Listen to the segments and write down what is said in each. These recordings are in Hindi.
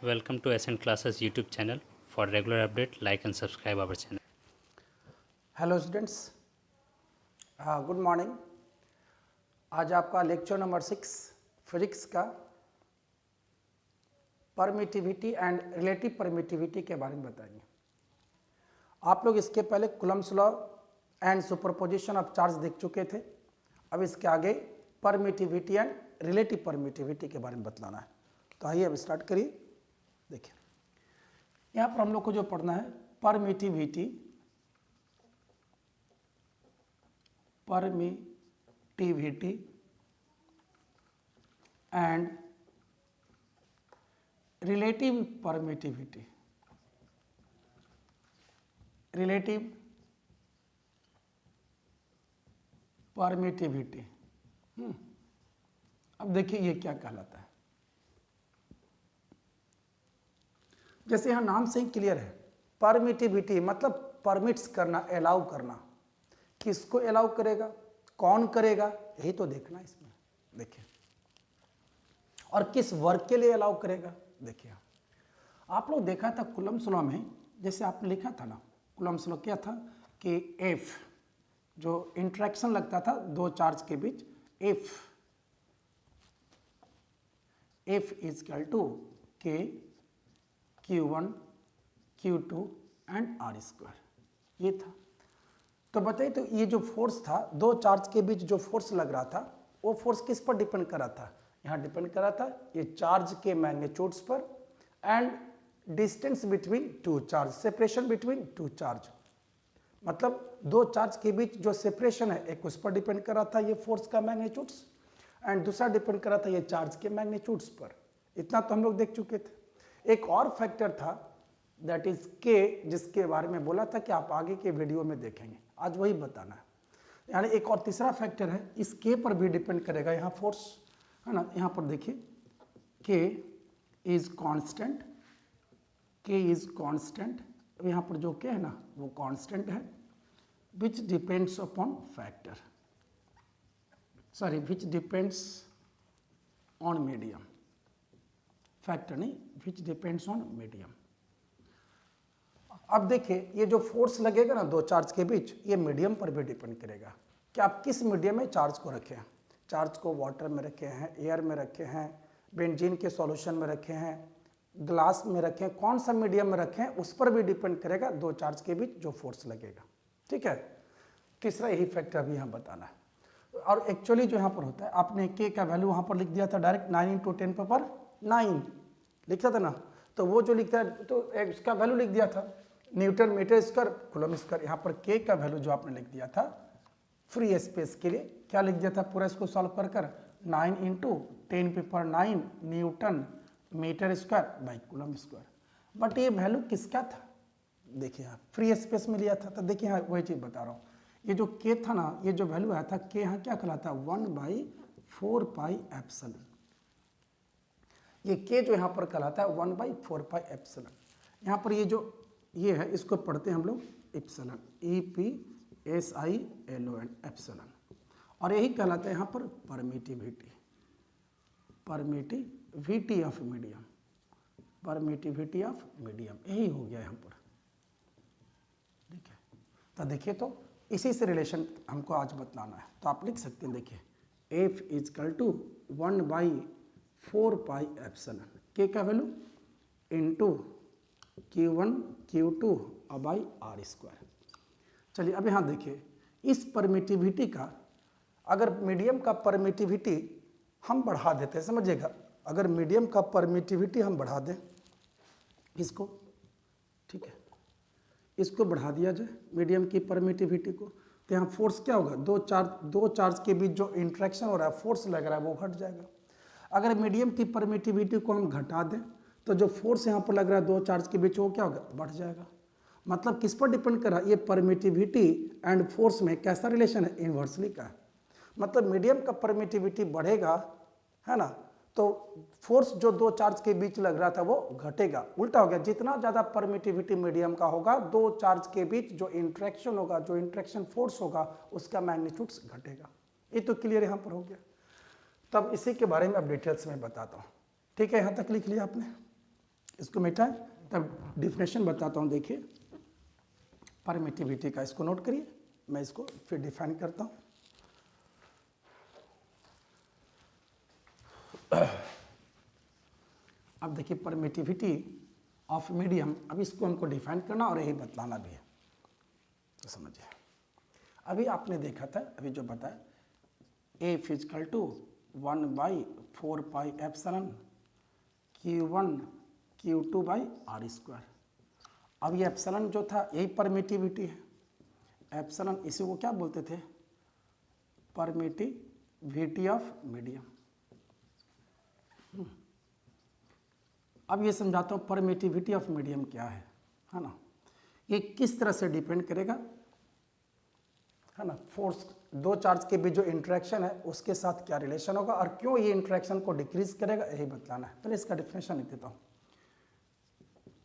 Welcome to SN Classes YouTube channel. For regular update, like and subscribe our channel. Hello students, good morning. आज आपका लेक्चर नंबर 6 फिजिक्स का परमिटिविटी एंड रिलेटिव परमिटिविटी के बारे में बताएंगे। आप लोग इसके पहले Coulomb's law and superposition of charge देख चुके थे। अब इसके आगे परमिटिविटी एंड रिलेटिव परमिटिविटी के बारे में बतलाना है। तो आइए अब स्टार्ट करिए। देखिए, यहाँ पर हम लोग को जो पढ़ना है परमिटिविटी and relative permittivity। अब देखिए ये क्या कहलाता है। जैसे यहां नाम से ही क्लियर है, परमिटिविटी मतलब परमिट्स करना, अलाउ करना। किसको अलाउ करेगा, कौन करेगा, यही तो देखना है इसमें। देखिए, और किस वर्क के लिए अलाउ करेगा। देखिए, आप लोग देखा था कूलम्ब्स लॉ में, जैसे आपने लिखा था ना, कूलम्ब्स लॉ क्या था कि एफ जो इंटरेक्शन लगता था दो चार्ज के बीच, एफ इज इक्वल टू के Q1 Q2 and are square, ये था। तो बताइए, तो ये जो फोर्स था, दो चार्ज के बीच जो फोर्स लग रहा था, वो फोर्स किस पर डिपेंड कर रहा था? यहाँ डिपेंड कर रहा था ये चार्ज के मैग्नीट्यूड्स पर and distance between two charge, separation between two charge. मतलब दो चार्ज के बीच जो सेपरेशन है, एक उस पर डिपेंड कर रहा था ये फोर्स का मैग्नीट्यूड्स, एंड दूसरा डिपेंड कर रहा था ये चार्ज के मैग्नीट्यूड्स पर। इतना तो हम लोग देख चुके थे। एक और फैक्टर था, दैट इज के, जिसके बारे में बोला था कि आप आगे के वीडियो में देखेंगे, आज वही बताना है। यानी एक और तीसरा फैक्टर है, इस के पर भी डिपेंड करेगा यहाँ फोर्स, है ना। यहाँ पर देखिए, के इज कांस्टेंट, के इज कांस्टेंट। यहाँ पर जो के है ना, वो कांस्टेंट है, which depends upon factor, sorry which depends on medium, factor नहीं, विच डिपेंड्स ऑन मीडियम। अब देखिए, ये जो फोर्स लगेगा ना दो चार्ज के बीच, ये मीडियम पर भी डिपेंड करेगा कि आप किस मीडियम में चार्ज को रखे हैं। चार्ज को वाटर में रखे हैं, एयर में रखे हैं, बेंजीन के सॉल्यूशन में रखे हैं, ग्लास में रखे हैं, कौन सा मीडियम में रखे हैं, उस पर भी डिपेंड करेगा दो चार्ज के बीच जो फोर्स लगेगा। ठीक है, तीसरा यही फैक्टर भी यहाँ बताना है। और एक्चुअली जो यहाँ पर होता है, आपने के का वैल्यू वहाँ पर लिख दिया था डायरेक्ट 9 × 10⁻9 लिखा था ना, तो वो जो लिखता है तो इसका वैल्यू लिख दिया था newton metre square coulomb square. यहाँ पर के का वैल्यू जो आपने लिख दिया था फ्री स्पेस के लिए, क्या लिख दिया था पूरा इसको सॉल्व कर 9 × 10⁻9 newton metre square by coulomb square. But ये वैल्यू किसका था? देखिए, यहाँ फ्री स्पेस में लिया था। तो देखिए, यहाँ वही चीज़ बता रहा हूँ, ये जो के था ना, ये जो वैल्यू आया था के, यहाँ क्या कहलाता है 1/4πε। ये के जो यहाँ पर कहलाता है 1/4πε। यहाँ पर ये जो ये है, इसको पढ़ते हैं हम लोग एप्सिलॉन, EPSILON एप्सिलॉन, और यही कहलाता है यहाँ पर permittivity, permittivity of medium, permittivity of medium, यही हो गया यहाँ पर। ठीक है, तो देखिए, तो इसी से रिलेशन हमको आज बतलाना है। तो आप लिख सकते हैं, देखिए F इज इक्वल टू 1/4πε, के का value into Q1 Q2 by R square. चलिए, अब यहाँ देखिए, इस परमिटिविटी का, अगर मीडियम का परमिटिविटी हम बढ़ा देते हैं, समझिएगा, अगर मीडियम का परमिटिविटी हम बढ़ा दें इसको, ठीक है, इसको बढ़ा दिया जाए मीडियम की परमिटिविटी को, तो यहाँ फोर्स क्या होगा, दो चार्ज के बीच जो इंट्रैक्शन हो रहा है, फोर्स लग रहा है, वो घट जाएगा। अगर मीडियम की परमिटिविटी को हम घटा दें तो जो फोर्स यहाँ पर लग रहा है दो चार्ज के बीच, वो क्या होगा, बढ़ जाएगा। मतलब किस पर डिपेंड कर रहा है, ये परमिटिविटी एंड फोर्स में कैसा रिलेशन है, इन्वर्सली का है। मतलब मीडियम का परमिटिविटी बढ़ेगा, है ना, तो फोर्स जो दो चार्ज के बीच लग रहा था वो घटेगा। उल्टा हो गया, जितना ज़्यादा परमिटिविटी मीडियम का होगा, दो चार्ज के बीच जो इंट्रैक्शन होगा, जो इंट्रैक्शन फोर्स होगा, उसका मैग्नीट्यूड्स घटेगा। ये तो क्लियर यहाँ पर हो गया। तब इसी के बारे में अब डिटेल्स में बताता हूँ। ठीक है, यहाँ तक लिख लिया आपने। इसको मिटाएं, तब डिफिनेशन बताता हूँ। देखिए परमिटिविटी का, इसको नोट करिए, मैं इसको फिर डिफाइन करता हूँ। अब देखिए परमिटिविटी ऑफ मीडियम, अब इसको हमको डिफाइन करना और यही बतलाना भी है, तो समझिए। अभी आपने देखा था, अभी जो बताया a physical to 1/4 pi epsilon Q1 Q2 by R square. अब ये एप्सिलॉन जो था यही परमिटिविटी है। एप्सिलॉन इसी को क्या बोलते थे? Permittivity of medium. अब ये समझाता हूँ परमिटिविटी ऑफ मीडियम क्या है ना। ये किस तरह से डिपेंड करेगा, है ना, फोर्स, दो चार्ज के बीच जो इंटरेक्शन है उसके साथ क्या रिलेशन होगा और क्यों ये इंटरेक्शन को डिक्रीज करेगा, यही बतलाना है। पहले इसका डेफिनेशन लिख देता हूँ।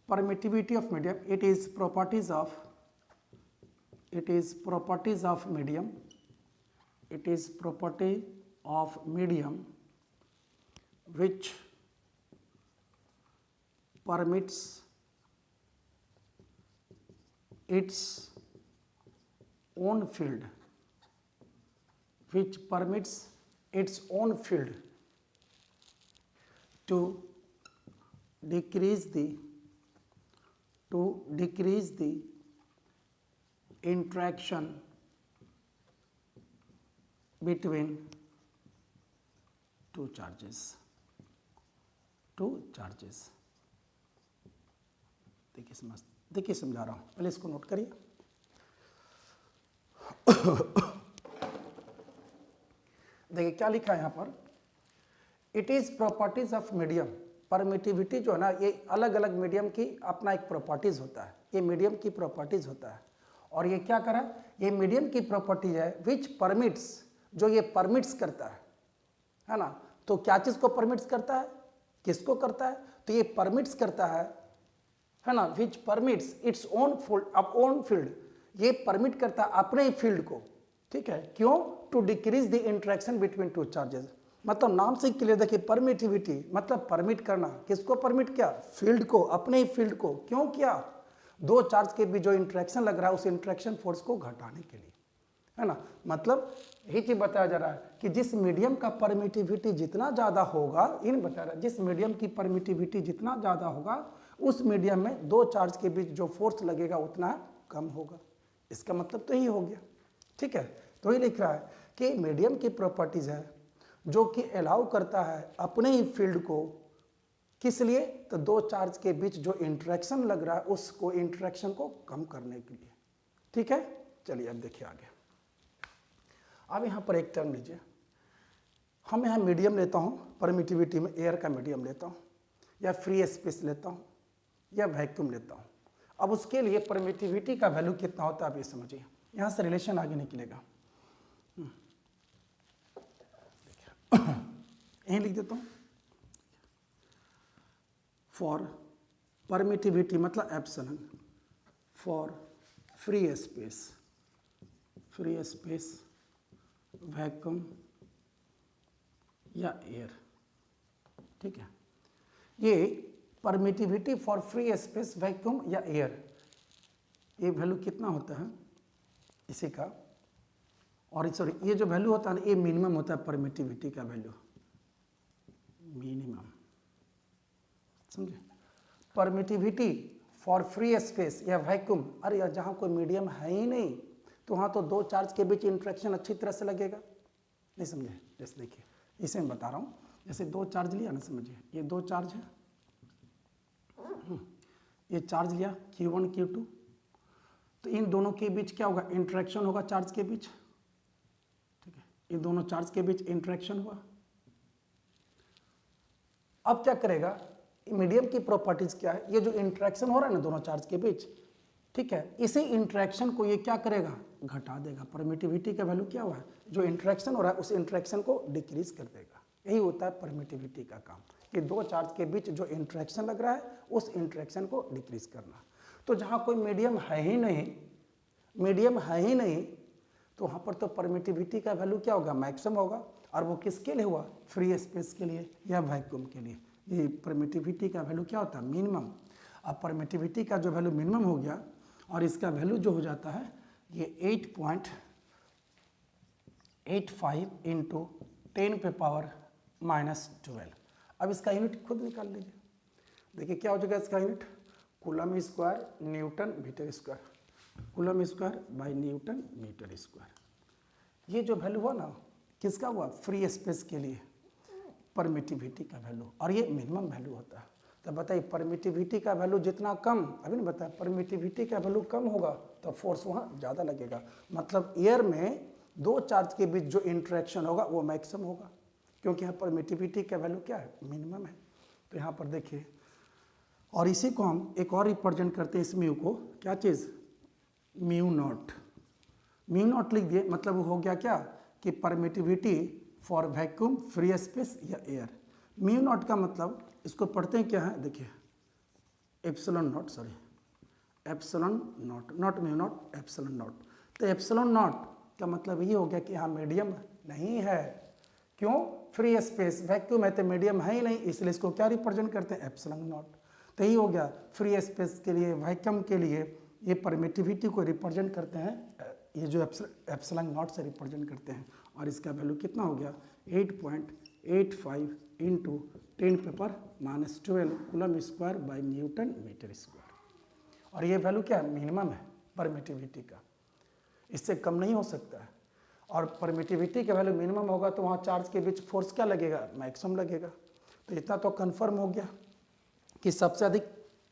Permittivity of medium, it is properties of medium, it is property of medium which permits its own field, to decrease the interaction between two charges। देखिए समझा रहा हूँ, पहले इसको नोट करिए। देखिए क्या लिखा है यहाँ पर, it is properties of medium. Permittivity जो है ना, ये अलग अलग मीडियम की अपना एक प्रॉपर्टीज होता है, ये मीडियम की प्रॉपर्टीज होता है। और ये क्या करा, ये मीडियम की प्रॉपर्टीज है विच परमिट्स, जो ये परमिट्स करता है ना। तो क्या चीज़ को परमिट्स करता है, किसको करता है, तो ये परमिट्स करता है ना, which permits its own field, ये परमिट करता है अपने ही फील्ड को, ठीक है। क्यों? To decrease the interaction between two charges. मतलब नाम से क्लियर देखिए, परमिटिविटी मतलब परमिट करना, किसको परमिट किया, फील्ड को, अपने ही फील्ड को। क्यों किया? दो चार्ज के बीच जो इंटरेक्शन लग रहा है उस इंटरेक्शन फोर्स को घटाने के लिए, है ना। मतलब यही चीज बताया जा रहा है कि जिस मीडियम का परमिटिविटी जितना ज़्यादा होगा, इन बता रहा है जिस मीडियम की परमिटिविटी जितना ज़्यादा होगा उस मीडियम में दो चार्ज के बीच जो फोर्स लगेगा उतना कम होगा। इसका मतलब तो यही हो गया, ठीक है। तो ये लिख रहा है कि मीडियम की प्रॉपर्टीज है जो कि अलाउ करता है अपने ही फील्ड को, किस लिए, तो दो चार्ज के बीच जो इंटरेक्शन लग रहा है उसको, इंटरेक्शन को कम करने के लिए, ठीक है। चलिए अब देखिए आगे। अब यहाँ पर एक टर्म लीजिए, हम यहाँ मीडियम लेता हूँ परमिटिविटी में, एयर का मीडियम लेता हूँ या फ्री स्पेस लेता हूँ या वैक्यूम लेता हूँ। अब उसके लिए परमिटिविटी का वैल्यू कितना होता है आप ये समझिए, यहाँ से रिलेशन आगे निकलेगा। यहीं लिख देता हूँ, फॉर परमिटिविटी मतलब epsilon, for free space vacuum या एयर, ठीक है। ये permittivity for free space vacuum या एयर, ये वैल्यू कितना होता है इसी का, और सॉरी ये जो वैल्यू होता है ना, ये मिनिमम होता है परमिटिविटी का वैल्यू, मिनिमम, समझे। परमिटिविटी फॉर फ्री स्पेस या वैक्यूम, अरे यार जहाँ कोई मीडियम है ही नहीं तो वहाँ तो दो चार्ज के बीच इंटरेक्शन अच्छी तरह से लगेगा, नहीं समझे। जैसे देखिए इसे मैं बता रहा हूँ, जैसे दो चार्ज लिया ना, समझिए ये दो चार्ज है, ये चार्ज लिया Q1 Q2, तो इन दोनों के बीच क्या होगा, इंटरेक्शन होगा चार्ज के बीच, ठीक है। इन दोनों चार्ज के बीच इंटरेक्शन हुआ। अब क्या करेगा, मीडियम की प्रॉपर्टीज क्या है, ये जो इंटरेक्शन हो रहा है ना दोनों चार्ज के बीच, ठीक है, इसी इंटरेक्शन को ये क्या करेगा, घटा देगा। परमिटिविटी का वैल्यू क्या हुआ है, जो इंटरेक्शन हो रहा है उस इंटरेक्शन को डिक्रीज कर देगा। यही होता है परमिटिविटी का काम, कि दो चार्ज के बीच जो इंटरेक्शन लग रहा है उस इंटरेक्शन को डिक्रीज करना। तो जहाँ कोई मीडियम है ही नहीं, तो वहाँ पर तो परमिटिविटी का वैल्यू क्या होगा, मैक्सिमम होगा। और वो किसके लिए हुआ, फ्री स्पेस के लिए या वैक्यूम के लिए। ये परमिटिविटी का वैल्यू क्या होता है, मिनिमम। अब परमिटिविटी का जो वैल्यू मिनिमम हो गया और इसका वैल्यू जो हो जाता है ये 8.85 इंटू 10 पे पावर -12। अब इसका यूनिट खुद निकाल लीजिए। देखिए क्या हो जाएगा इसका unit, coulomb square newton metre square, coulomb square by newton metre square. ये जो वैल्यू हुआ ना किसका हुआ, फ्री स्पेस के लिए परमिटिविटी का वैल्यू, और ये मिनिमम वैल्यू होता है। तो बताइए परमिटिविटी का वैल्यू जितना कम, अभी नहीं बताया, परमिटिविटी का वैल्यू कम होगा तो फोर्स वहाँ ज़्यादा लगेगा। मतलब एयर में दो चार्ज के बीच जो इंटरेक्शन होगा वो मैक्सिमम होगा, क्योंकि यहाँ परमिटिविटी का वैल्यू क्या है, मिनिमम है। तो यहाँ पर देखिए, और इसी को हम एक और रिप्रेजेंट करते हैं इस म्यू को, क्या चीज़, म्यू नॉट। म्यू नॉट लिख दिए, मतलब वो हो गया क्या कि permittivity for vacuum, free space या एयर। म्यू नॉट का मतलब इसको पढ़ते हैं क्या है, देखिए epsilon not, sorry epsilon not, not mu naught, epsilon not. तो एप्सिलॉन नॉट का मतलब ये हो गया कि हाँ मीडियम नहीं है, क्यों, फ्री स्पेस, वैक्यूम है तो मीडियम है ही नहीं, इसलिए इसको क्या रिप्रेजेंट करते हैं, एप्सिलॉन नॉट। तो ये हो गया फ्री स्पेस के लिए, वैक्यूम के लिए ये परमिटिविटी को रिप्रेजेंट करते हैं, ये जो एप्सिलॉन नॉट से रिप्रेजेंट करते हैं। और इसका वैल्यू कितना हो गया, 8.85 इंटू 10 पे power -12 coulomb square by newton metre square. और ये वैल्यू क्या है, मिनिमम है परमिटिविटी का, इससे कम नहीं हो सकता है। और परमिटिविटी का वैल्यू मिनिमम होगा तो वहाँ चार्ज के बीच फोर्स क्या लगेगा, मैक्सिमम लगेगा। तो इतना तो कंफर्म हो गया कि सबसे अधिक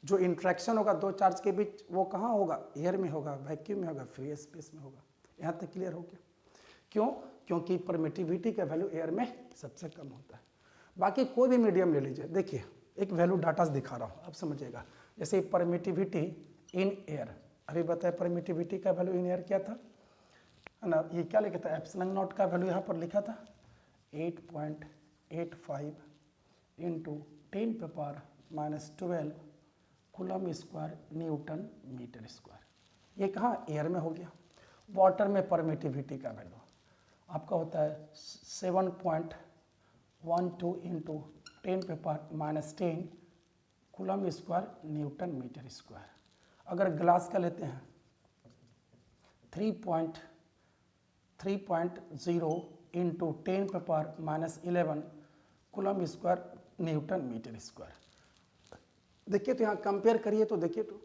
जो इंट्रैक्शन होगा दो चार्ज के बीच वो कहाँ होगा, एयर में होगा, वैक्यूम में होगा, फ्री स्पेस में होगा। यहाँ तक क्लियर हो गया, क्यों, क्योंकि परमिटिविटी का वैल्यू एयर में सबसे कम होता है। बाकी कोई भी मीडियम ले लीजिए, देखिए एक वैल्यू डाटा दिखा रहा हूँ, अब समझिएगा। जैसे परमिटिविटी इन एयर, अभी बताया परमिटिविटी का वैल्यू इन एयर क्या था, है ना, ये क्या लिखा था, एप्सिलॉन नॉट का वैल्यू यहाँ पर लिखा था 8.85 इंटू 10 पे power -12 coulomb square newton metre square. ये कहाँ, एयर में हो गया। वाटर में परमिटिविटी का वैल्यू आपका होता है 7.12 इंटू 10 पे power -10 coulomb square newton metre square. अगर ग्लास का लेते हैं 3.0 इंटू 10 पे power -11 coulomb square newton metre square. देखिए तो यहाँ कंपेयर करिए तो देखिए तो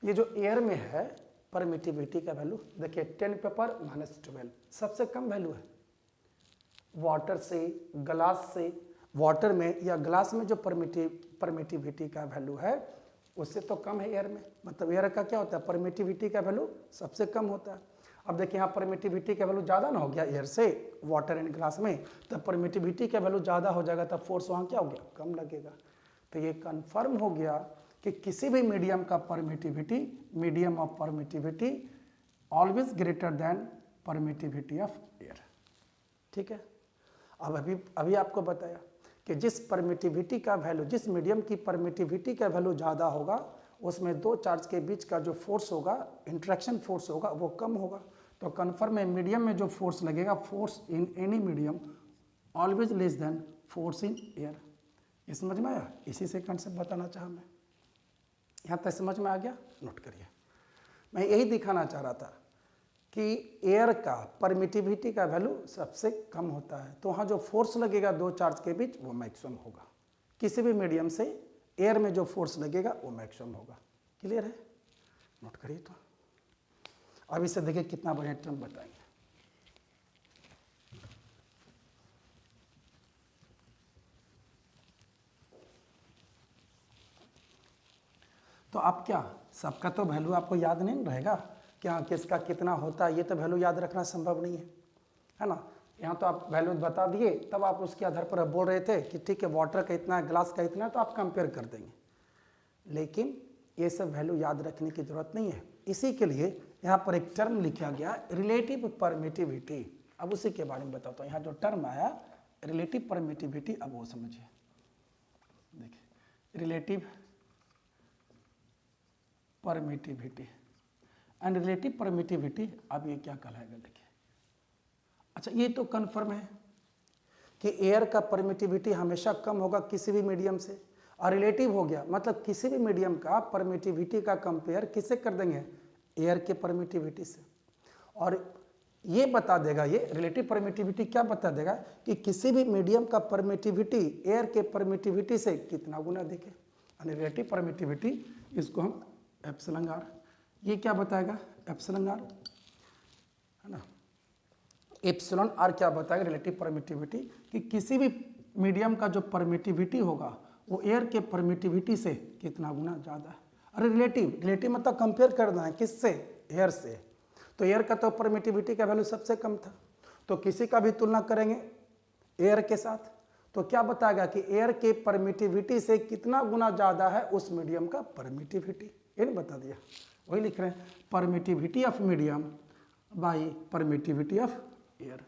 ये जो एयर में है परमिटिविटी का वैल्यू देखिए 10 पे पावर -12 सबसे कम वैल्यू है। वाटर से, ग्लास से, वाटर में या ग्लास में जो परमिटिविटी का वैल्यू है उससे तो कम है एयर में। मतलब एयर का क्या होता है, परमिटिविटी का वैल्यू सबसे कम होता है। अब देखिए यहाँ परमिटिविटी का वैल्यू ज़्यादा ना हो गया एयर से वाटर एंड ग्लास में, तब परमिटिविटी का वैल्यू ज़्यादा हो जाएगा, तब फोर्स वहाँ क्या हो गया, कम लगेगा। तो ये कंफर्म हो गया कि किसी भी मीडियम का permittivity, medium of permittivity always greater than permittivity of air. ठीक है, अब अभी आपको बताया कि जिस परमिटिविटी का वैल्यू, जिस मीडियम की परमिटिविटी का वैल्यू ज़्यादा होगा उसमें दो चार्ज के बीच का जो फोर्स होगा, इंट्रैक्शन फोर्स होगा, वो कम होगा। तो कन्फर्म है मीडियम में जो फोर्स लगेगा, force in any medium always less than force in air. ये समझ में आया, इसी से कंसेप्ट बताना चाहा मैं। यहाँ तक समझ में आ गया, नोट करिए। मैं यही दिखाना चाह रहा था कि एयर का परमिटिविटी का वैल्यू सबसे कम होता है, तो वहाँ जो फोर्स लगेगा दो चार्ज के बीच वो मैक्सिमम होगा। किसी भी मीडियम से एयर में जो फोर्स लगेगा वो मैक्सिमम होगा। क्लियर है, नोट करिए। तो अब इसे देखिए कितना बढ़िया टर्म बताएंगे। तो आप क्या, सबका तो वैल्यू आपको याद नहीं रहेगा, क्या किसका कितना होता है, ये तो वैल्यू याद रखना संभव नहीं है ना। यहाँ तो आप वैल्यू बता दिए, तब आप उसके आधार पर बोल रहे थे कि ठीक है वाटर का इतना है, ग्लास का इतना है, तो आप कंपेयर कर देंगे। लेकिन ये सब वैल्यू याद रखने की जरूरत नहीं है। इसी के लिए यहाँ पर एक टर्म लिखा गया रिलेटिव परमिटिविटी। अब उसी के बारे में बताता हूँ। यहाँ जो टर्म आया रिलेटिव परमिटिविटी, अब वो समझिए। देखिए relative permittivity and relative permittivity, अब ये क्या कहलाएगा देखिए। अच्छा ये तो कन्फर्म है कि एयर का परमिटिविटी हमेशा कम होगा किसी भी मीडियम से, और रिलेटिव हो गया मतलब किसी भी मीडियम का परमिटिविटी का कंपेयर किससे कर देंगे, एयर के परमिटिविटी से। और ये बता देगा, ये रिलेटिव परमिटिविटी क्या बता देगा कि किसी भी मीडियम का परमिटिविटी एयर के परमिटिविटी से कितना गुना अधिक है, यानी रिलेटिव परमिटिविटी, इसको हम एप्सिलॉन आर, ये क्या बताएगा एप्सिलॉन आर, है ना। एप्सिलॉन आर क्या बताएगा, रिलेटिव परमिटिविटी, कि किसी भी मीडियम का जो परमिटिविटी होगा वो एयर के परमिटिविटी से कितना गुना ज़्यादा है। अरे रिलेटिव मतलब कंपेयर करना है किससे, एयर से। तो एयर का तो परमिटिविटी का वैल्यू सबसे कम था, तो किसी का भी तुलना करेंगे एयर के साथ, तो क्या बताएगा कि एयर के परमिटिविटी से कितना गुना ज़्यादा है उस मीडियम का परमिटिविटी, ये नहीं बता दिया, वही लिख रहे हैं permittivity of medium by permittivity of air.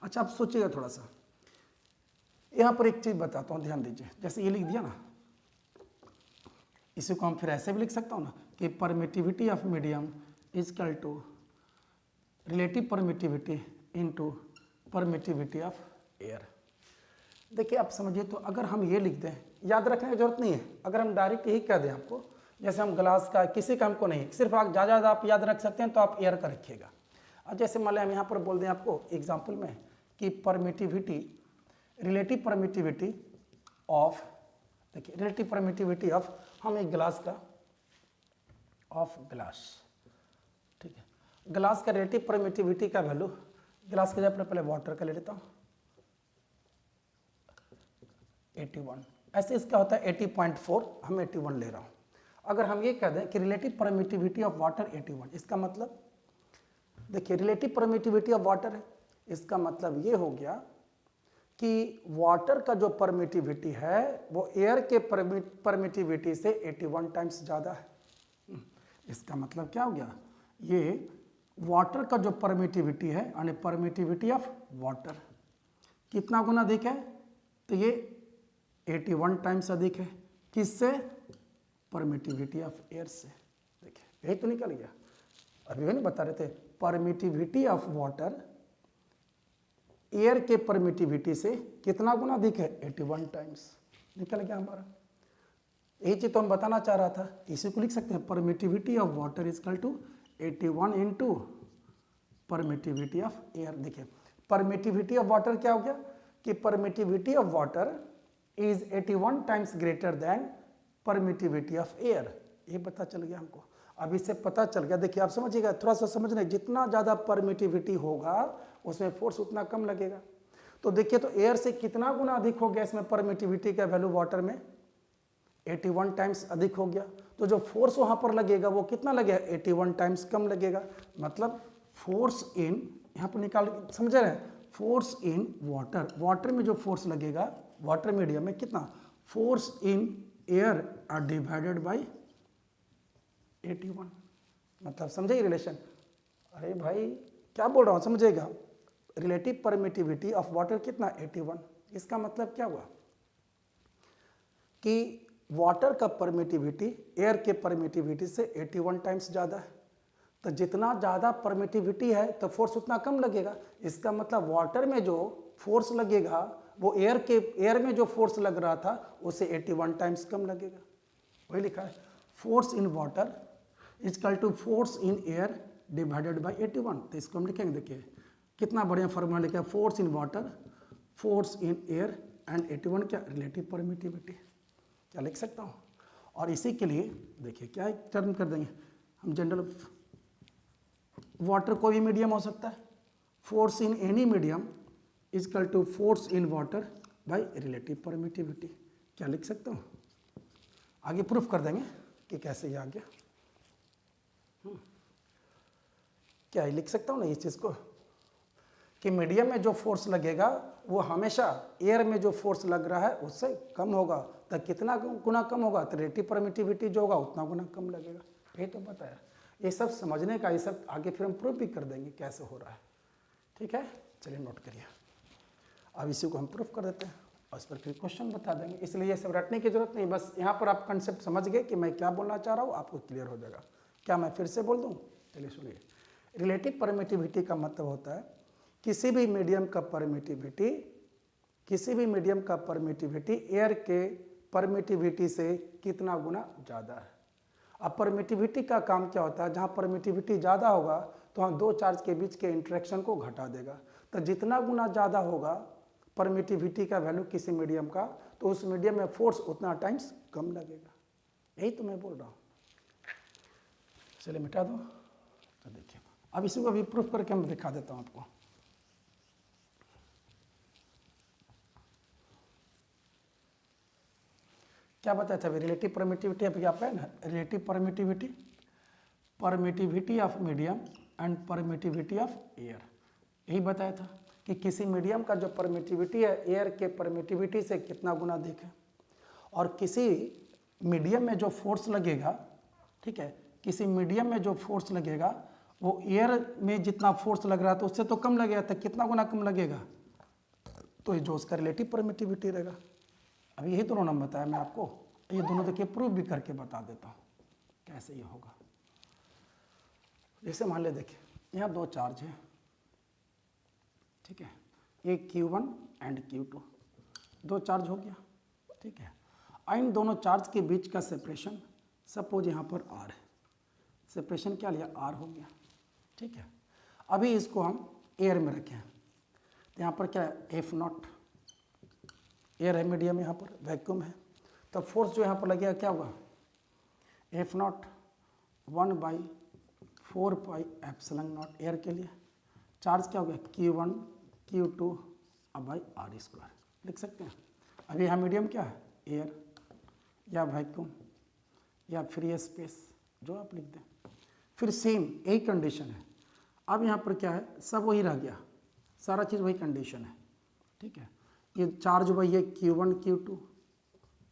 अच्छा आप सोचिएगा थोड़ा सा, यहाँ पर एक चीज़ बताता हूँ, ध्यान दीजिए। जैसे ये लिख दिया ना, इसी को हम फिर ऐसे भी लिख सकता हूँ ना कि permittivity of medium is equal to relative permittivity into permittivity of air. देखिए आप समझिए, तो अगर हम ये लिख दें, याद रखने की जरूरत नहीं है, अगर हम डायरेक्ट यही कह दें आपको, जैसे हम ग्लास का, किसी का हमको नहीं, सिर्फ आप ज़्यादा आप याद रख सकते हैं तो आप एयर का रखिएगा। और जैसे मान लें हम यहाँ पर बोल दें आपको एग्जाम्पल में कि परमिटिविटी, रिलेटिव परमिटिविटी ऑफ, देखिए रिलेटिव परमिटिविटी ऑफ, हम एक ग्लास का, ऑफ ग्लास, ठीक है, ग्लास का रिलेटिव परमिटिविटी का वैल्यू, ग्लास के जगह पहले वाटर का ले लेता हूँ 81, ऐसे इसका होता है 80.4, हम 81 ले रहा हूँ। अगर हम ये कह दें कि रिलेटिव परमिटिविटी ऑफ वाटर 81, इसका मतलब देखिए रिलेटिव परमिटिविटी ऑफ वाटर है, इसका मतलब ये हो गया कि वाटर का जो परमिटिविटी है वो एयर के परमिटिविटी से 81 टाइम्स ज़्यादा है। इसका मतलब क्या हो गया, ये वाटर का जो परमिटिविटी है, यानी परमिटिविटी ऑफ वाटर कितना गुना अधिक है, तो ये 81 टाइम्स अधिक है, किससे, परमिटिविटी ऑफ एयर से। देखिए यही तो निकल गया, अभी नहीं बता रहे थे, परमिटिविटी ऑफ वाटर एयर के परमिटिविटी से कितना गुना अधिक है, 81 टाइम्स, निकल गया हमारा। यही चीज तो हम बताना चाह रहा था, इसी को लिख सकते हैं permittivity of water is equal to 81 into permittivity of air. देखिए परमिटिविटी ऑफ वाटर क्या हो गया कि permittivity of water is 81 times greater than permittivity of air, ये पता चल गया हमको। अब इससे पता चल गया, देखिए आप समझिएगा, थोड़ा सा समझना, जितना ज़्यादा परमिटिविटी होगा उसमें फोर्स उतना कम लगेगा। तो देखिए तो एयर से कितना गुना अधिक हो गया इसमें परमिटिविटी का वैल्यू, वाटर में 81 टाइम्स अधिक हो गया, तो जो फोर्स वहाँ पर लगेगा वो कितना लगेगा, 81 टाइम्स कम लगेगा। मतलब फोर्स इन, यहाँ पर निकाल, समझ रहे हैं, फोर्स इन वाटर, वाटर में जो फोर्स लगेगा वाटर मीडियम में कितना, force in air are divided by 81। मतलब समझे रिलेशन, अरे भाई क्या बोल रहा हूँ समझेगा, रिलेटिव परमिटिविटी ऑफ वाटर कितना, 81। इसका मतलब क्या हुआ कि वाटर का परमिटिविटी एयर के परमिटिविटी से 81 टाइम्स ज़्यादा है, तो जितना ज़्यादा परमिटिविटी है तो फोर्स उतना कम लगेगा। इसका मतलब वाटर में जो फोर्स लगेगा वो एयर में जो फोर्स लग रहा था उसे 81 टाइम्स कम लगेगा। वही लिखा है, force in water is equal to force in air divided by 81। तो इसको हम लिखेंगे, देखिए कितना बढ़िया फॉर्मूला लिखा है, force in water, force in air and 81 क्या, रिलेटिव परमिटिविटी, क्या लिख सकता हूँ। और इसी के लिए देखिए क्या एक टर्म कर देंगे हम, जनरल वाटर कोई भी मीडियम हो सकता है, force in any medium is equal to force in water by relative permittivity, क्या लिख सकता हूँ। आगे प्रूफ कर देंगे कि कैसे ये आ गया, क्या लिख सकता हूँ ना इस चीज़ को, कि मीडियम में जो फोर्स लगेगा वो हमेशा एयर में जो फोर्स लग रहा है उससे कम होगा, तो कितना गुना कम होगा, तो रिलेटिव परमिटिविटी जो होगा उतना गुना कम लगेगा। ये तो बताया, ये सब समझने का, ये सब आगे फिर हम प्रूफ भी कर देंगे कैसे हो रहा है। ठीक है, चलिए नोट करिए। अब इसी को हम प्रूफ कर देते हैं और इस पर फिर क्वेश्चन बता देंगे, इसलिए ये सब रटने की जरूरत नहीं, बस यहाँ पर आप कंसेप्ट समझ गए कि मैं क्या बोलना चाह रहा हूँ, आपको क्लियर हो जाएगा। क्या मैं फिर से बोल दूँ, चलिए सुनिए। रिलेटिव परमिटिविटी का मतलब होता है किसी भी मीडियम का परमिटिविटी किसी भी मीडियम का परमिटिविटी एयर के परमिटिविटी से कितना गुना ज़्यादा है। अब परमिटिविटी का काम क्या होता है, जहाँ परमिटिविटी ज़्यादा होगा तो वहाँ दो चार्ज के बीच के इंटरेक्शन को घटा देगा। तो जितना गुना ज़्यादा होगा परमिटिविटी का वैल्यू किसी मीडियम का, तो उस मीडियम में फोर्स उतना टाइम्स कम लगेगा। यही तो मैं बोल रहा हूँ। चलिए मिटा दो। तो देखिए अब इसी को भी प्रूफ करके मैं दिखा देता हूँ आपको। क्या बताया था रिलेटिव परमिटिविटी, अभी आपका है ना relative permittivity, permittivity of medium and permittivity of air. यही बताया था कि किसी मीडियम का जो परमिटिविटी है एयर के परमिटिविटी से कितना गुना अधिक है, और किसी मीडियम में जो फोर्स लगेगा, ठीक है, किसी मीडियम में जो फोर्स लगेगा वो एयर में जितना फोर्स लग रहा है तो उससे तो कम लगेगा, तो कितना गुना कम लगेगा, तो ये जो उसका रिलेटिव परमिटिविटी रहेगा। अभी यही दोनों नाम बताया मैं आपको, ये दोनों देखिए प्रूफ भी करके बता देता हूँ कैसे ये होगा। जैसे मान ले देखिए यहाँ दो चार्ज है, ठीक है, एक Q1 एंड Q2, दो चार्ज हो गया, ठीक है। इन दोनों चार्ज के बीच का सेपरेशन सपोज यहाँ पर R है, सेपरेशन क्या लिया R हो गया, ठीक है। अभी इसको हम एयर में रखें तो यहाँ पर क्या है F0, एयर है मीडियम, यहाँ पर वैक्यूम है, तो फोर्स जो यहाँ पर लगेगा क्या होगा F0 1/4 pi epsilon not air के लिए। चार्ज क्या हो गया Q1 Q2 R² लिख सकते हैं। अभी यहाँ मीडियम क्या है एयर या वैक्यूम या फ्री स्पेस, जो आप लिख दें। फिर सेम यही कंडीशन है। अब यहाँ पर क्या है सब वही रह गया, सारा चीज़ वही कंडीशन है, ठीक है। ये चार्ज वही है Q1 Q2,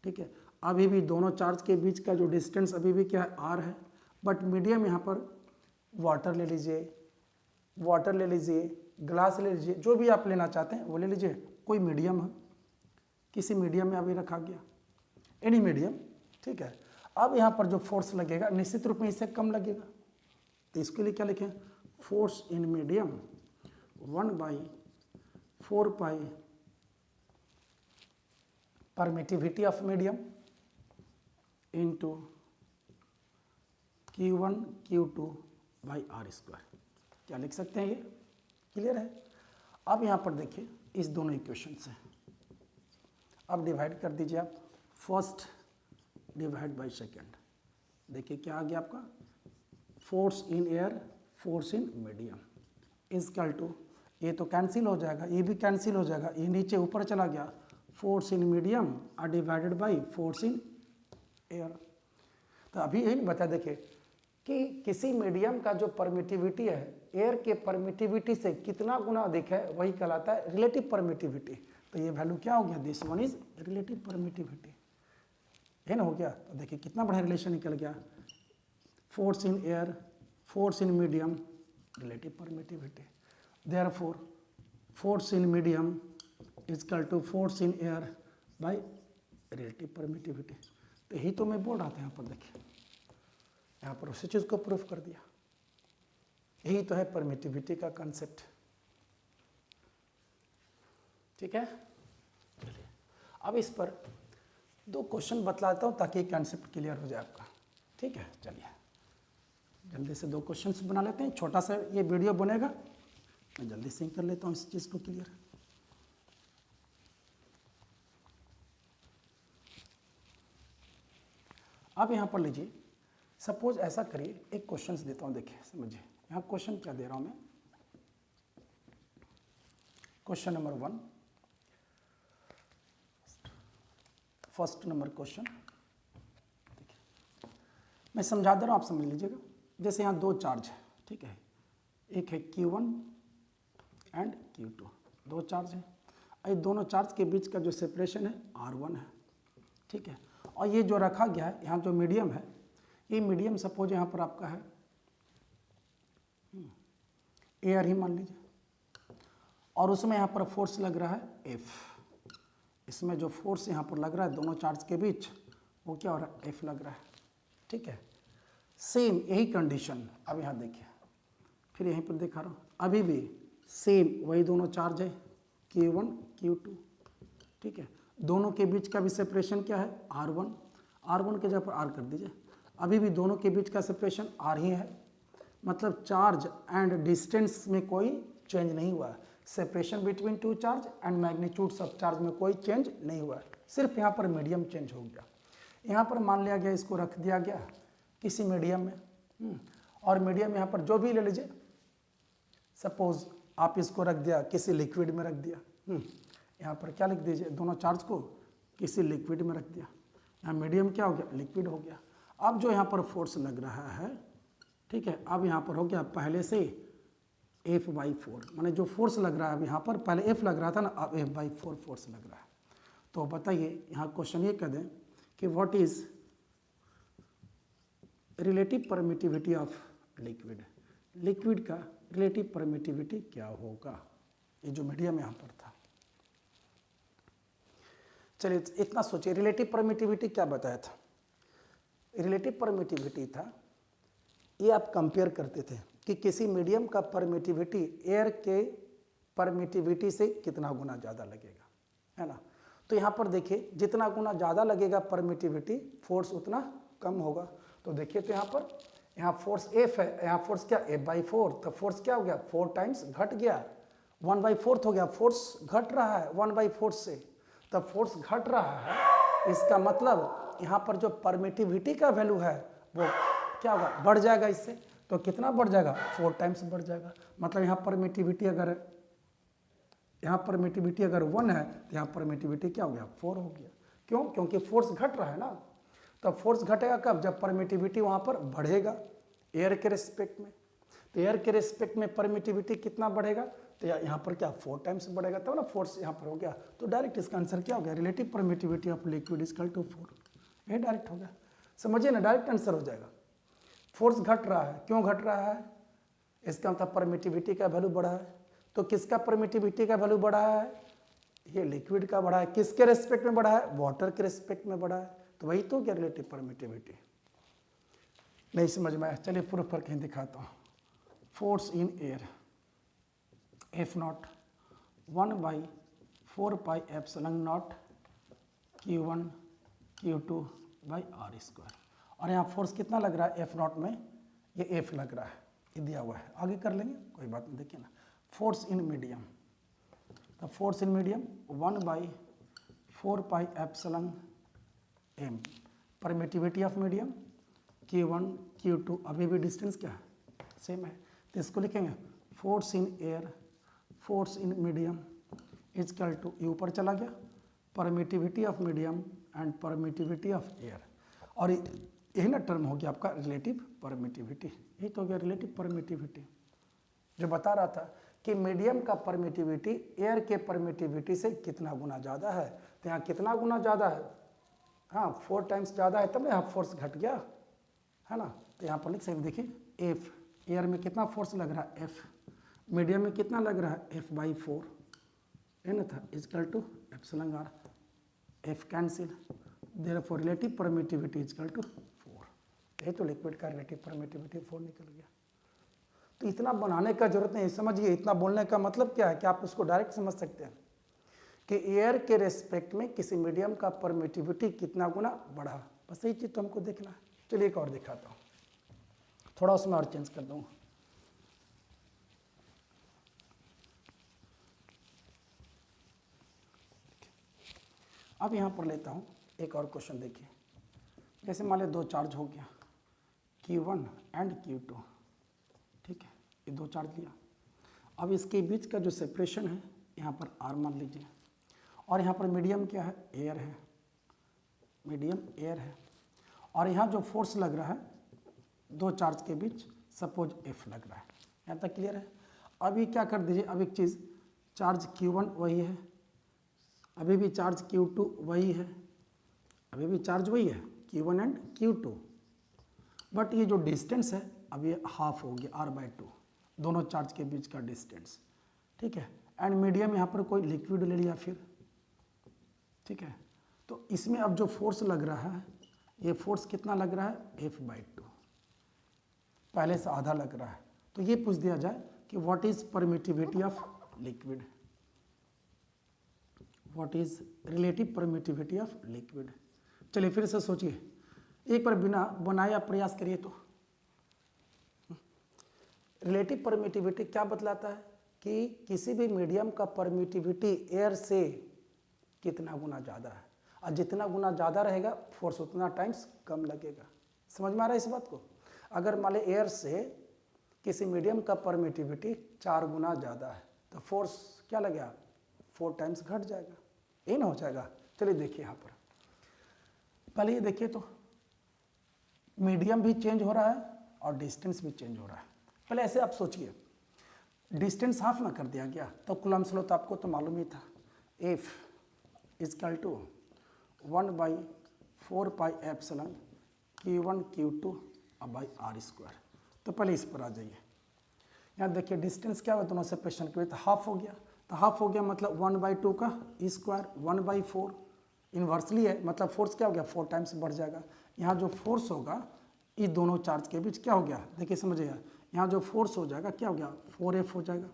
ठीक है। अभी भी दोनों चार्ज के बीच का जो डिस्टेंस अभी भी क्या है R है, बट मीडियम यहाँ पर वाटर ले लीजिए, वाटर ले लीजिए, ग्लास ले लीजिए, जो भी आप लेना चाहते हैं वो ले लीजिए। कोई मीडियम है, किसी मीडियम में अभी रखा गया, एनी मीडियम, ठीक है। अब यहाँ पर जो फोर्स लगेगा निश्चित रूप में इससे कम लगेगा, तो इसके लिए क्या लिखें force in medium 1/4 pi permittivity of medium into Q1 Q2 R²। क्या लिख सकते हैं, ये क्लियर है। अब यहाँ पर देखिए इस दोनों इक्वेशन से अब डिवाइड कर दीजिए आप, फर्स्ट डिवाइड बाय सेकेंड। देखिए क्या आ गया आपका force in air, force in medium is equal to, ये तो कैंसिल हो जाएगा, ये भी कैंसिल हो जाएगा, ये नीचे ऊपर चला गया, force in medium are divided by force in air. तो अभी यही बता देखिए कि किसी मीडियम का जो परमिटिविटी है एयर के परमिटिविटी से कितना गुना अधिक है, वही कहलाता है रिलेटिव परमिटिविटी। तो ये वैल्यू क्या हो गया, this one is relative permittivity, है ना, हो गया। तो देखिए कितना बड़ा रिलेशन निकल गया, force in air, force in medium, relative permittivity. Therefore force in medium is equal to force in air by relative permittivity. तो यही तो मैं बोल रहा था, यहाँ पर देखिए, यहाँ पर उसी चीज़ को प्रूफ कर दिया। यही तो है परमिटिविटी का कंसेप्ट, ठीक है। चलिए अब इस पर दो क्वेश्चन बतलाता हूँ ताकि कंसेप्ट क्लियर हो जाए आपका, ठीक है। चलिए जल्दी से दो क्वेश्चंस बना लेते हैं, छोटा सा ये वीडियो बनेगा, मैं जल्दी से ही कर लेता हूँ इस चीज़ को क्लियर। अब यहाँ पर लीजिए, सपोज ऐसा करिए, एक क्वेश्चन देता हूँ, देखिए समझिए। यहाँ क्वेश्चन क्या दे रहा हूँ मैं, question number 1, first number question, देखिए मैं समझा दे रहा हूँ, आप समझ लीजिएगा। जैसे यहाँ दो चार्ज है, ठीक है, एक है Q1 एंड Q2, दो चार्ज है। ये दोनों चार्ज के बीच का जो सेपरेशन है R1 है, ठीक है। और ये जो रखा गया है यहाँ जो मीडियम है, ये मीडियम सपोज यहाँ पर आपका है एयर ही मान लीजिए, और उसमें यहाँ पर फोर्स लग रहा है F। इसमें जो फोर्स यहाँ पर लग रहा है दोनों चार्ज के बीच, वो क्या हो रहा है F लग रहा है, ठीक है। सेम यही कंडीशन अब यहाँ देखिए, फिर यहीं पर दिखा रहा हूँ, अभी भी सेम वही दोनों चार्ज है Q1 Q2, ठीक है, दोनों के बीच का भी सेपरेशन क्या है r1, r1 के जगह पर r कर दीजिए, अभी भी दोनों के बीच का सेपरेशन r ही है, मतलब चार्ज एंड डिस्टेंस में कोई चेंज नहीं हुआ है, separation between two charge and magnitudes of charge में कोई चेंज नहीं हुआ है, सिर्फ यहाँ पर मीडियम चेंज हो गया। यहाँ पर मान लिया गया इसको रख दिया गया किसी मीडियम में, और मीडियम यहाँ पर जो भी ले लीजिए, सपोज आप इसको रख दिया किसी लिक्विड में रख दिया, यहाँ पर क्या लिख दीजिए, दोनों चार्ज को किसी लिक्विड में रख दिया, यहाँ मीडियम क्या हो गया, लिक्विड हो गया। अब जो यहाँ पर फोर्स लग रहा है, ठीक है, अब यहाँ पर हो गया पहले से F/4, माने जो फोर्स लग रहा है अब यहाँ पर, पहले F लग रहा था ना, अब F/4 फोर्स लग रहा है। तो बताइए यहाँ क्वेश्चन ये कर दें कि what is relative permittivity of liquid, liquid का रिलेटिव परमिटिविटी क्या होगा, ये जो मीडियम यहाँ पर था। चलिए इतना सोचिए, रिलेटिव परमिटिविटी क्या बताया था, रिलेटिव परमिटिविटी था, ये आप कंपेयर करते थे कि किसी मीडियम का परमिटिविटी एयर के परमिटिविटी से कितना गुना ज़्यादा लगेगा, है ना। तो यहाँ पर देखिए जितना गुना ज़्यादा लगेगा परमिटिविटी, फोर्स उतना कम होगा। तो देखिए तो यहाँ फोर्स F है, यहाँ फोर्स क्या F/4, तो फोर्स क्या हो गया 4 टाइम्स घट गया, 1/4 हो गया, फोर्स घट रहा है 1/4 से, तब फोर्स घट रहा है, इसका मतलब यहाँ पर जो परमिटिविटी का वैल्यू है वो क्या होगा, बढ़ जाएगा इससे। तो कितना बढ़ जाएगा, 4 टाइम्स बढ़ जाएगा, मतलब यहाँ परमिटिविटी अगर 1 है तो यहाँ परमिटिविटी क्या हो गया 4 हो गया। क्यों, क्योंकि फोर्स घट रहा है ना। तो फोर्स घटेगा कब, जब परमिटिविटी वहाँ पर बढ़ेगा एयर के रिस्पेक्ट में। तो एयर के रिस्पेक्ट में परमिटिविटी कितना बढ़ेगा, तो यहाँ पर क्या 4 टाइम्स बढ़ेगा, तब ना फोर्स यहाँ पर हो गया। तो डायरेक्ट इसका आंसर क्या हो गया, relative permittivity of liquid is equal to 4, ये डायरेक्ट हो गया। समझिए ना, डायरेक्ट आंसर हो जाएगा। फोर्स घट रहा है, क्यों घट रहा है, इसका मतलब परमिटिविटी का वैल्यू बढ़ा है। तो किसका परमिटिविटी का वैल्यू बढ़ा है, ये लिक्विड का बढ़ा है। किसके रेस्पेक्ट में बढ़ा है, वाटर के रेस्पेक्ट में बढ़ा है। तो वही तो क्या रिलेटिव परमिटिविटी। नहीं समझ में आया, चलिए प्रूफ करके दिखाता हूँ। Force in air F0 1/4πε0 Q1 Q2/r²। और यहाँ फोर्स कितना लग रहा है F0 में, ये F लग रहा है, ये दिया हुआ है, आगे कर लेंगे कोई बात नहीं। देखिए ना, फोर्स इन मीडियम, तो force in medium 1/4πε0 permittivity of medium Q1 Q2, अभी भी डिस्टेंस क्या है सेम है, तो इसको लिखेंगे force in air, force in medium is equal to, ये ऊपर चला गया, permittivity of medium and permittivity of air, और यही ना टर्म हो गया आपका रिलेटिव परमिटिविटी। यही तो हो गया रिलेटिव परमिटिविटी, जो बता रहा था कि मीडियम का परमिटिविटी एयर के परमिटिविटी से कितना गुना ज़्यादा है। तो यहाँ कितना गुना ज़्यादा है, हाँ 4 टाइम्स ज़्यादा है, तब ना यहाँ फोर्स घट गया, है ना। तो यहाँ पर लिख सकते, देखिए F, एयर में कितना फोर्स लग रहा है F, मीडियम में कितना लग रहा है F/4, है ना था, is equal to ε/r, F cancel, therefore relative permittivity is equal to 4। यही तो लिक्विड का रिलेटिव परमिटिविटी 4 निकल गया। तो इतना बनाने का जरूरत नहीं, समझिए इतना बोलने का मतलब क्या है कि आप उसको डायरेक्ट समझ सकते हैं कि एयर के रेस्पेक्ट में किसी मीडियम का परमिटिविटी कितना गुना बढ़ा, बस यही चीज़ तो हमको देखना है। चलिए एक और दिखाता हूँ, थोड़ा उसमें और चेंज कर दूँगा। अब यहाँ पर लेता हूँ एक और क्वेश्चन, देखिए जैसे मान लीजिए 2 चार्ज हो गया Q1 एंड Q2, ठीक है, ये 2 चार्ज लिया। अब इसके बीच का जो सेपरेशन है यहाँ पर R मान लीजिए, और यहाँ पर मीडियम क्या है, एयर है, मीडियम एयर है, और यहाँ जो फोर्स लग रहा है 2 चार्ज के बीच सपोज F लग रहा है। यहाँ तक क्लियर है। अभी क्या कर दीजिए, अब एक चीज़, चार्ज Q1 वही है, अभी भी चार्ज Q2 वही है, अभी भी चार्ज वही है Q1 एंड Q2, बट ये जो डिस्टेंस है अब ये हाफ हो गया R/2, दोनों चार्ज के बीच का डिस्टेंस, ठीक है। एंड मीडियम यहाँ पर कोई लिक्विड ले लिया फिर, ठीक है। तो इसमें अब जो फोर्स लग रहा है, ये फोर्स कितना लग रहा है F/2, पहले से आधा लग रहा है। तो ये पूछ दिया जाए कि what is permittivity of liquid, what is relative permittivity of liquid. चलिए फिर से सोचिए, एक बार बिना बनाए आप प्रयास करिए तो। रिलेटिव परमिटिविटी क्या बतलाता है कि किसी भी मीडियम का परमिटिविटी एयर से कितना गुना ज़्यादा है, और जितना गुना ज़्यादा रहेगा फोर्स उतना टाइम्स कम लगेगा। समझ में आ रहा है इस बात को? अगर मान लें एयर से किसी मीडियम का परमिटिविटी 4 गुना ज़्यादा है तो फोर्स क्या लगेगा, 4 टाइम्स घट जाएगा, ये ना हो जाएगा। चलिए देखिए यहाँ पर, पहले ये देखिए तो मीडियम भी चेंज हो रहा है और डिस्टेंस भी चेंज हो रहा है। पहले ऐसे आप सोचिए, डिस्टेंस हाफ ना कर दिया गया तो कूलम्ब्स लॉ तो आपको तो मालूम ही था, F is equal to 1/4 pi epsilon Q1 Q2 by r²। तो पहले इस पर आ जाइए, यहाँ देखिए डिस्टेंस क्या हुआ, दोनों सेपरेशन के तो हाफ हो गया, तो हाफ हो गया मतलब 1/2 का स्क्वायर 1/4 इन्वर्सली है, मतलब फोर्स क्या हो गया 4 टाइम्स बढ़ जाएगा। यहाँ जो फोर्स होगा ये दोनों चार्ज के बीच क्या हो गया, देखिए समझिएगा, यहाँ जो फोर्स हो जाएगा क्या हो गया 4F हो जाएगा।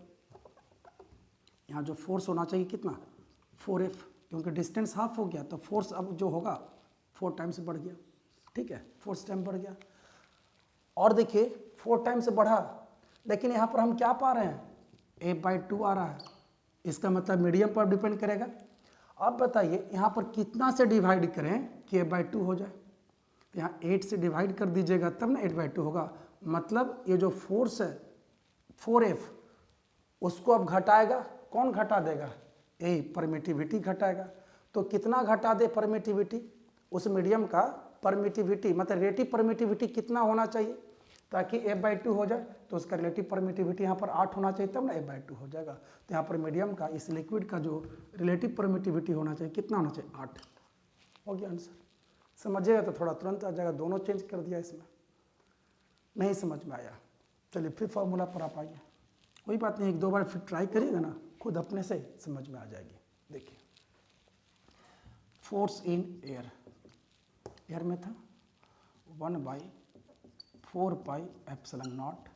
यहाँ जो फोर्स होना चाहिए कितना 4F, क्योंकि डिस्टेंस हाफ हो गया तो फोर्स अब जो होगा 4 टाइम्स बढ़ गया। ठीक है, फोर्स टाइम बढ़ गया, और देखिए 4 टाइम्स बढ़ा, लेकिन यहाँ पर हम क्या पा रहे हैं F/2 आ रहा है, इसका मतलब मीडियम पर डिपेंड करेगा। अब बताइए यहाँ पर कितना से डिवाइड करें कि F/2 हो जाए, तो यहाँ 8 से डिवाइड कर दीजिएगा तब ना 8/2 होगा, मतलब ये जो फोर्स है 4F उसको अब घटाएगा, कौन घटा देगा, यही परमिटिविटी घटाएगा। तो कितना घटा दे परमिटिविटी, उस मीडियम का परमिटिविटी मतलब रिलेटिव परमिटिविटी कितना होना चाहिए ताकि F/2 हो जाए, तो उसका रिलेटिव परमिटिविटी यहाँ पर 8 होना चाहिए तब ना F/2 हो जाएगा। तो यहाँ पर मीडियम का इस लिक्विड का जो रिलेटिव परमिटिविटी होना चाहिए कितना होना चाहिए 8। हो गया आंसर। समझिएगा तो थोड़ा तुरंत आ जाएगा, दोनों चेंज कर दिया इसमें, नहीं समझ में आया चलिए फिर फॉर्मूला पर आप आइए, कोई बात नहीं, 1-2 बार फिर ट्राई करिएगा ना, खुद अपने से समझ में आ जाएगी। देखिए फोर्स इन एयर, एयर में था 1/4 pi epsilon not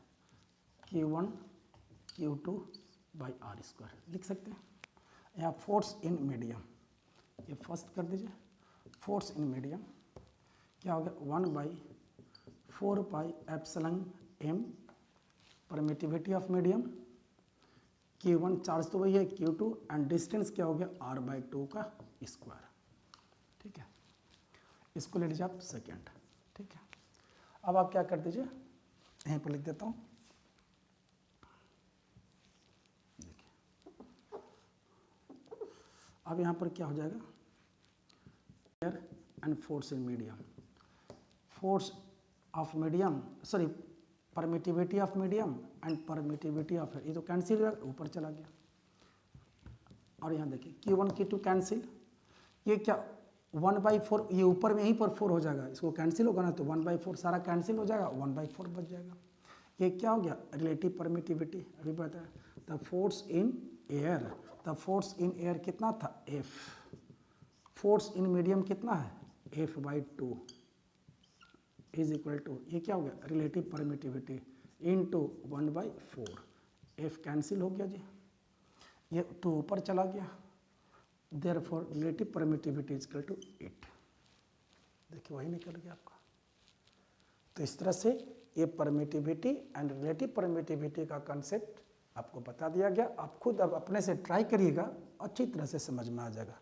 Q1 Q2 by r², लिख सकते हैं। यहाँ फोर्स इन मीडियम, ये फर्स्ट कर दीजिए, फोर्स इन मीडियम क्या हो गया 1/4 pi epsilon m permittivity of medium, Q1 charge तो वही है, Q2 एंड डिस्टेंस क्या हो गया r/2 का स्क्वायर। ठीक है, इसको ले लीजिए आप सेकेंड। ठीक है, अब आप क्या कर दीजिए, यहीं पर लिख देता हूँ, देखिए अब यहाँ पर क्या हो जाएगा air and force in medium, force of medium sorry permittivity of medium and permittivity of air, ये तो कैंसिल हो ऊपर चला गया, और यहाँ देखिए Q1 Q2 कैंसिल, ये क्या 1/4, ये ऊपर में यहीं पर 4 हो जाएगा, इसको कैंसिल होगा ना तो 1/4 सारा कैंसिल हो जाएगा, 1/4 बच जाएगा। ये क्या हो गया रिलेटिव परमिटिविटी, अभी बताया, the force in air, the force in air कितना था F, फोर्स इन मीडियम कितना है F/2 इज इक्वल टू, ये क्या हो गया relative permittivity into 1/4, F cancel हो गया जी, ये 2 ऊपर चला गया, therefore relative permittivity is equal to 8। देखिए वही निकल गया आपका। तो इस तरह से ये परमिटिविटी एंड रिलेटिव परमिटिविटी का कंसेप्ट आपको बता दिया गया, आप खुद अब अपने से ट्राई करिएगा, अच्छी तरह से समझ में आ जाएगा।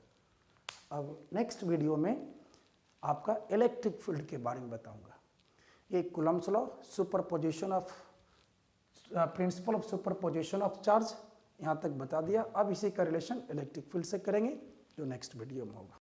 अब नेक्स्ट वीडियो में आपका इलेक्ट्रिक फील्ड के बारे में बताऊंगा। ये Coulomb's law, superposition of principle of superposition of charge यहाँ तक बता दिया। अब इसी का रिलेशन इलेक्ट्रिक फील्ड से करेंगे जो नेक्स्ट वीडियो में होगा।